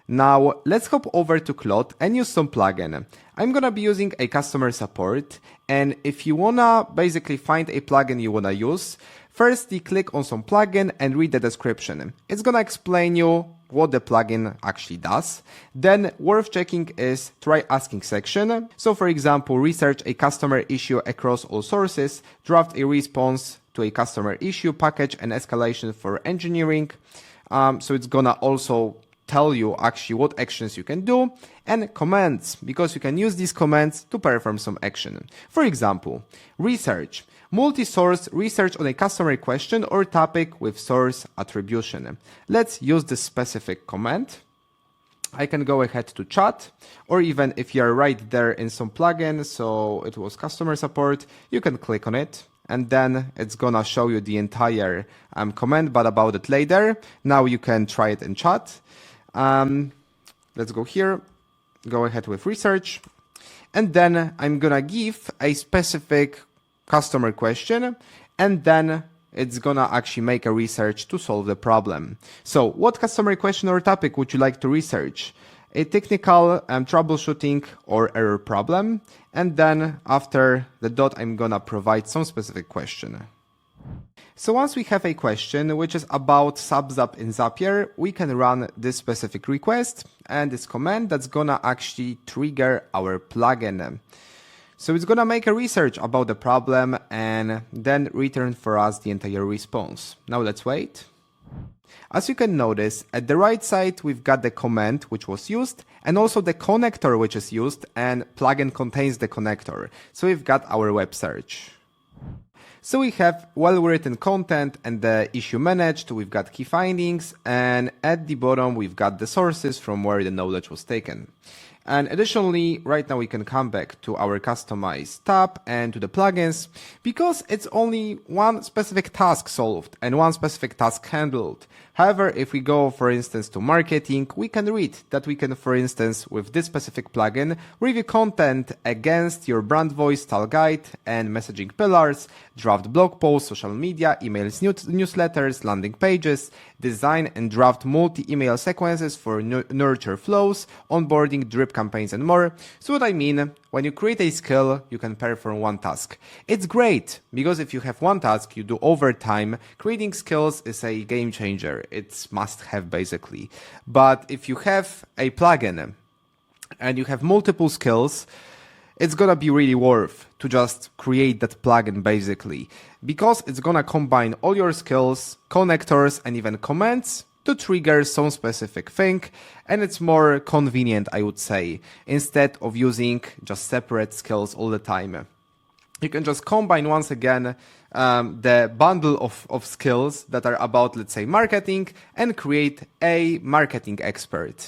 Now let's hop over to Claude and use some plugin. I'm gonna be using a customer support, and if you wanna basically find a plugin you wanna use, first you click on some plugin and read the description. It's gonna explain you what the plugin actually does. Then worth checking is try asking section. So for example, research a customer issue across all sources, draft a response to a customer issue, package and escalation for engineering. So it's gonna also tell you actually what actions you can do, and commands, because you can use these commands to perform some action. For example, research, multi-source research on a customer question or topic with source attribution. Let's use this specific command. I can go ahead to chat, or even if you're right there in some plugin, so it was customer support, you can click on it, and then it's gonna show you the entire command, but about it later. Now you can try it in chat. Let's go here, go ahead with research, and then I'm gonna give a specific customer question, and then it's gonna actually make a research to solve the problem. So what customer question or topic would you like to research? A technical troubleshooting or error problem, and then after the dot I'm gonna provide some specific question. So once we have a question which is about SubZap in Zapier, we can run this specific request and this command that's gonna actually trigger our plugin. So it's gonna make a research about the problem and then return for us the entire response. Now let's wait. As you can notice, at the right side we've got the command which was used and also the connector which is used, and plugin contains the connector. So we've got our web search. So we have well-written content and the issue managed, we've got key findings, and at the bottom we've got the sources from where the knowledge was taken. And additionally, right now we can come back to our customize tab and to the plugins, because it's only one specific task solved and one specific task handled. However, if we go, for instance, to marketing, we can read that we can, for instance, with this specific plugin, review content against your brand voice, style guide and messaging pillars, draft blog posts, social media, emails, newsletters, landing pages, design and draft multi-email sequences for nurture flows, onboarding, drip campaigns and more. So what I mean, when you create a skill, you can perform one task. It's great because if you have one task you do over time, creating skills is a game changer. It's must have basically. But if you have a plugin and you have multiple skills, it's gonna be really worth to just create that plugin basically, because it's gonna combine all your skills, connectors and even commands to trigger some specific thing, and it's more convenient, I would say, instead of using just separate skills all the time. You can just combine once again the bundle of skills that are about, let's say, marketing, and create a marketing expert.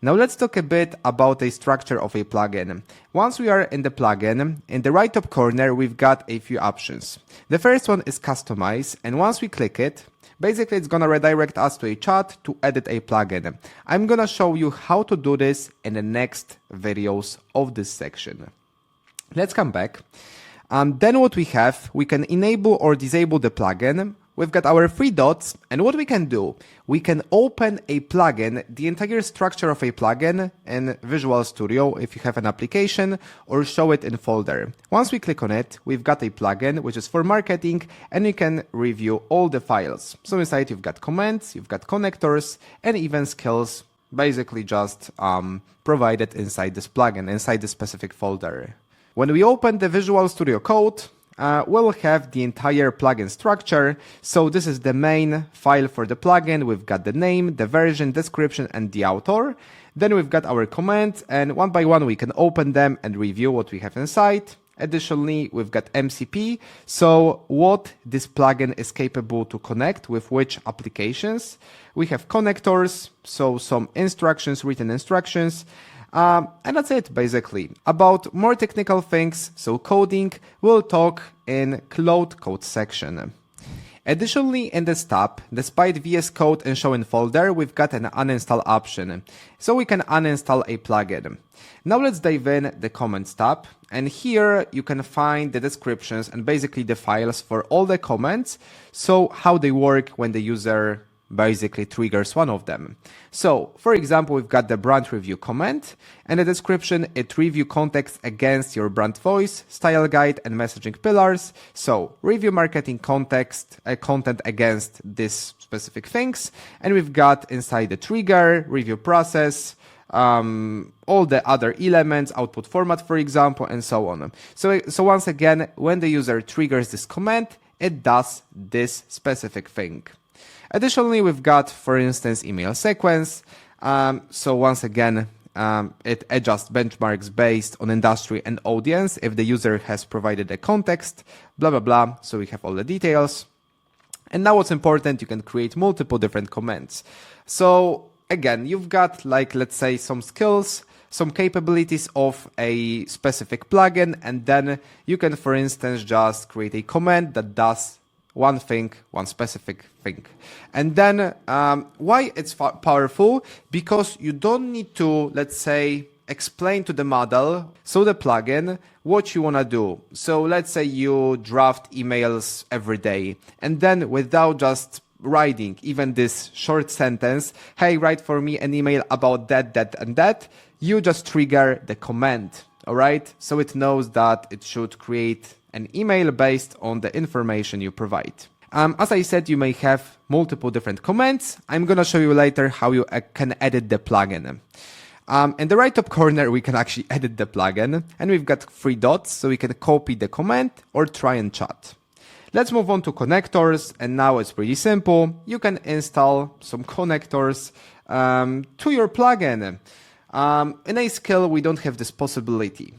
Now let's talk a bit about the structure of a plugin. Once we are in the plugin, in the right top corner we've got a few options. The first one is customize, and once we click it, basically it's gonna redirect us to a chat to edit a plugin. I'm gonna show you how to do this in the next videos of this section. Let's come back. Then what we have, we can enable or disable the plugin. We've got our three dots, and what we can do, we can open a plugin, the entire structure of a plugin in Visual Studio if you have an application, or show it in folder. Once we click on it, we've got a plugin which is for marketing, and you can review all the files. So inside you've got commands, you've got connectors, and even skills, basically just provided inside this plugin, inside this specific folder. When we open the Visual Studio Code, we'll have the entire plugin structure. So this is the main file for the plugin. We've got the name, the version, description, and the author. Then we've got our commands, and one by one we can open them and review what we have inside. Additionally, we've got MCP, so what this plugin is capable to connect with which applications. We have connectors, so some instructions, written instructions. And that's it basically. About more technical things, so coding, we'll talk in Claude Code section. Additionally, in this tab, despite VS Code and show in folder, we've got an uninstall option, so we can uninstall a plugin. Now let's dive in the comments tab, and here you can find the descriptions and basically the files for all the comments, so how they work when the user basically triggers one of them. So, for example, we've got the brand review comment, and the description, it review context against your brand voice, style guide, and messaging pillars. So, review marketing context, content against these specific things. And we've got inside the trigger, review process, all the other elements, output format, for example, and so on. So once again, when the user triggers this command, it does this specific thing. Additionally, we've got, for instance, email sequence. So once again, it adjusts benchmarks based on industry and audience if the user has provided a context, blah, blah, blah. So we have all the details. And now what's important, you can create multiple different commands. So again, you've got, like, let's say, some skills, some capabilities of a specific plugin, and then you can, for instance, just create a command that does one thing, one specific thing. And then why it's powerful? Because you don't need to, let's say, explain to the model, so the plugin, what you want to do. So let's say you draft emails every day, and then without just writing even this short sentence, hey, write for me an email about that, that, and that, you just trigger the command, all right? So it knows that it should create an email based on the information you provide. As I said, you may have multiple different commands. I'm going to show you later how you can edit the plugin. In the right top corner, we can actually edit the plugin, and we've got 3 dots, so we can copy the command or try and chat. Let's move on to connectors, and now it's pretty simple. You can install some connectors to your plugin. In a skill, we don't have this possibility.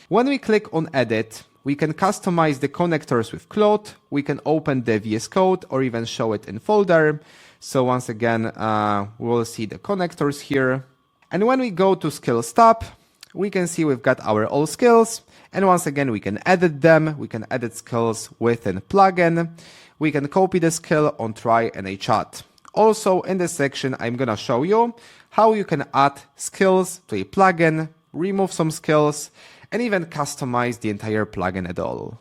When we click on edit, we can customize the connectors with Claude. We can open the VS Code or even show it in folder. So once again, we'll see the connectors here. And when we go to skills tab, we can see we've got our all skills. And once again, we can edit them. We can edit skills within plugin. We can copy the skill on try and a chat. Also in this section, I'm going to show you how you can add skills to a plugin, remove some skills, and even customize the entire plugin at all.